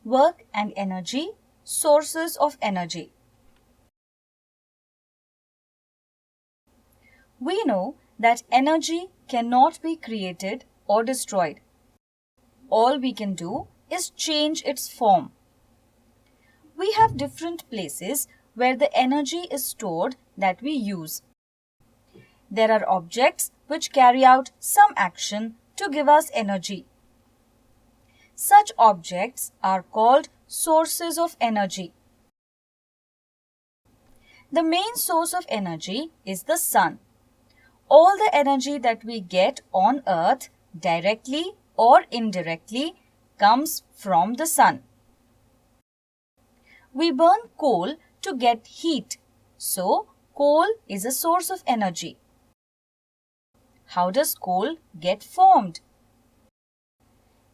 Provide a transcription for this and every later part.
Work and energy, sources of energy. We know that energy cannot be created or destroyed. All we can do is change its form. We have different places where the energy is stored that we use. There are objects which carry out some action to give us energy. Such objects are called sources of energy. The main source of energy is the sun. All the energy that we get on Earth, directly or indirectly, comes from the sun. We burn coal to get heat, so coal is a source of energy. How does coal get formed?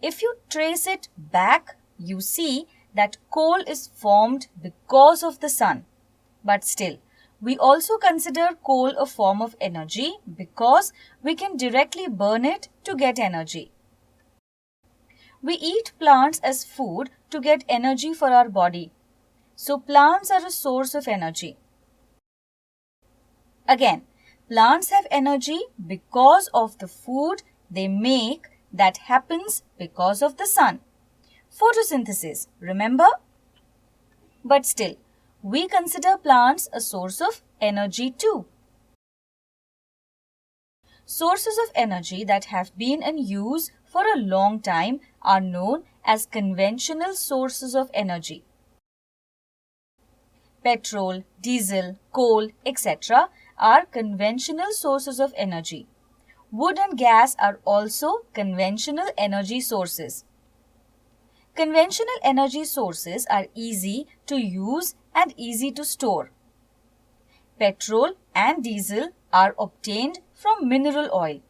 If you trace it back, you see that coal is formed because of the sun. But still, we also consider coal a form of energy because we can directly burn it to get energy. We eat plants as food to get energy for our body. So plants are a source of energy. Again, plants have energy because of the food they make that happens because of the sun. Photosynthesis, remember? But still, we consider plants a source of energy too. Sources of energy that have been in use for a long time are known as conventional sources of energy. Petrol, diesel, coal, etc. are conventional sources of energy. Wood and gas are also conventional energy sources. Conventional energy sources are easy to use and easy to store. Petrol and diesel are obtained from mineral oil.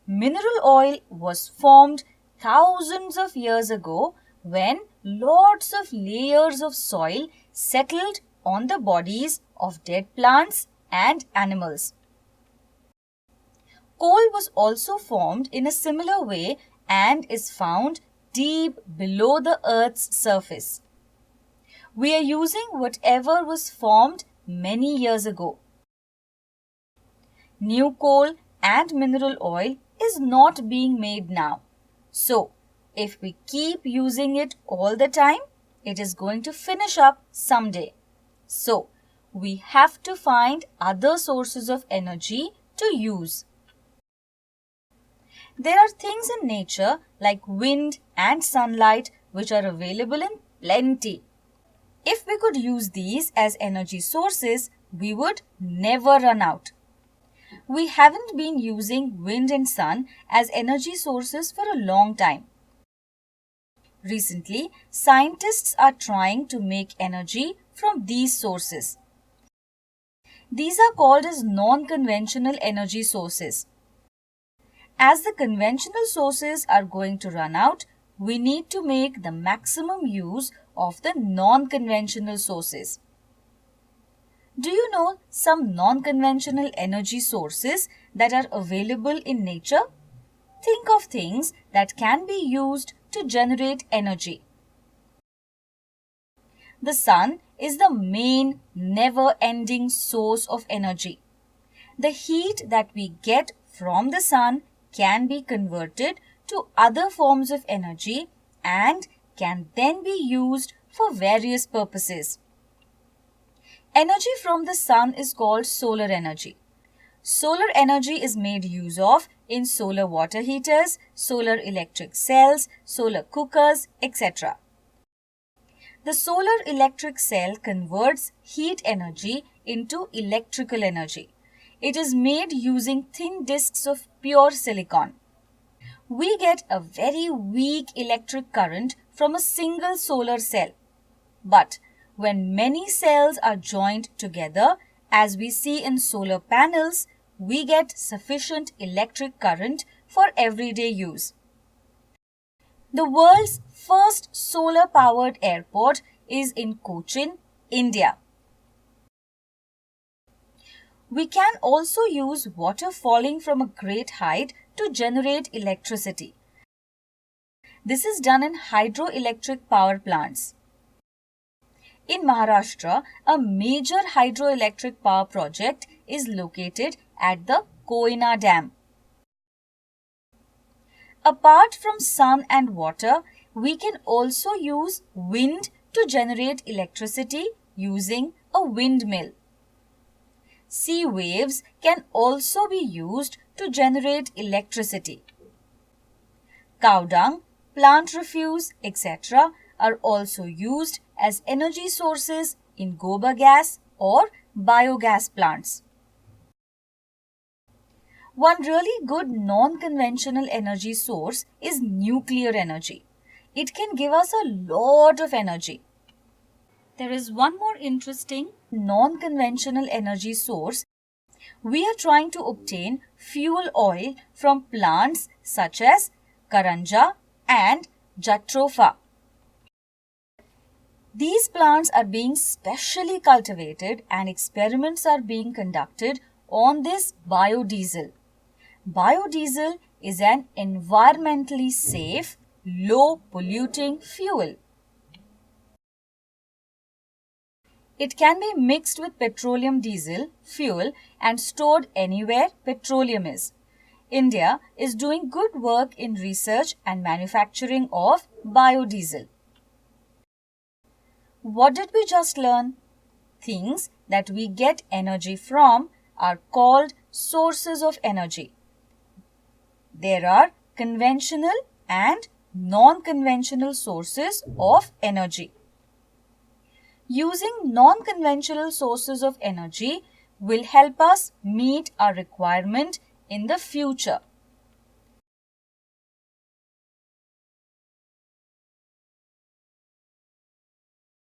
Mineral oil was formed thousands of years ago when lots of layers of soil settled on the bodies of dead plants and animals. Coal was also formed in a similar way and is found deep below the Earth's surface. We are using whatever was formed many years ago. New coal and mineral oil is not being made now. So, if we keep using it all the time, it is going to finish up someday. So, we have to find other sources of energy to use. There are things in nature like wind and sunlight which are available in plenty. If we could use these as energy sources, we would never run out. We haven't been using wind and sun as energy sources for a long time. Recently, scientists are trying to make energy from these sources. These are called as non-conventional energy sources. As the conventional sources are going to run out, we need to make the maximum use of the non-conventional sources. Do you know some non-conventional energy sources that are available in nature? Think of things that can be used to generate energy. The sun is the main, never-ending source of energy. The heat that we get from the sun can be converted to other forms of energy and can then be used for various purposes. Energy from the sun is called solar energy. Solar energy is made use of in solar water heaters, solar electric cells, solar cookers, etc. The solar electric cell converts heat energy into electrical energy. It is made using thin discs of pure silicon. We get a very weak electric current from a single solar cell. But when many cells are joined together, as we see in solar panels, we get sufficient electric current for everyday use. The world's first solar-powered airport is in Cochin, India. We can also use water falling from a great height to generate electricity. This is done in hydroelectric power plants. In Maharashtra, a major hydroelectric power project is located at the Koyna Dam. Apart from sun and water, we can also use wind to generate electricity using a windmill. Sea waves can also be used to generate electricity. Cow dung, plant refuse, etc. are also used as energy sources in gobar gas or biogas plants. One really good non-conventional energy source is nuclear energy. It can give us a lot of energy. There is one more interesting non-conventional energy source. We are trying to obtain fuel oil from plants such as karanja and jatropha. These plants are being specially cultivated and experiments are being conducted on this biodiesel. Biodiesel is an environmentally safe, low polluting fuel. It can be mixed with petroleum diesel fuel and stored anywhere petroleum is. India is doing good work in research and manufacturing of biodiesel. What did we just learn? Things that we get energy from are called sources of energy. There are conventional and non-conventional sources of energy. Using non-conventional sources of energy will help us meet our requirement in the future.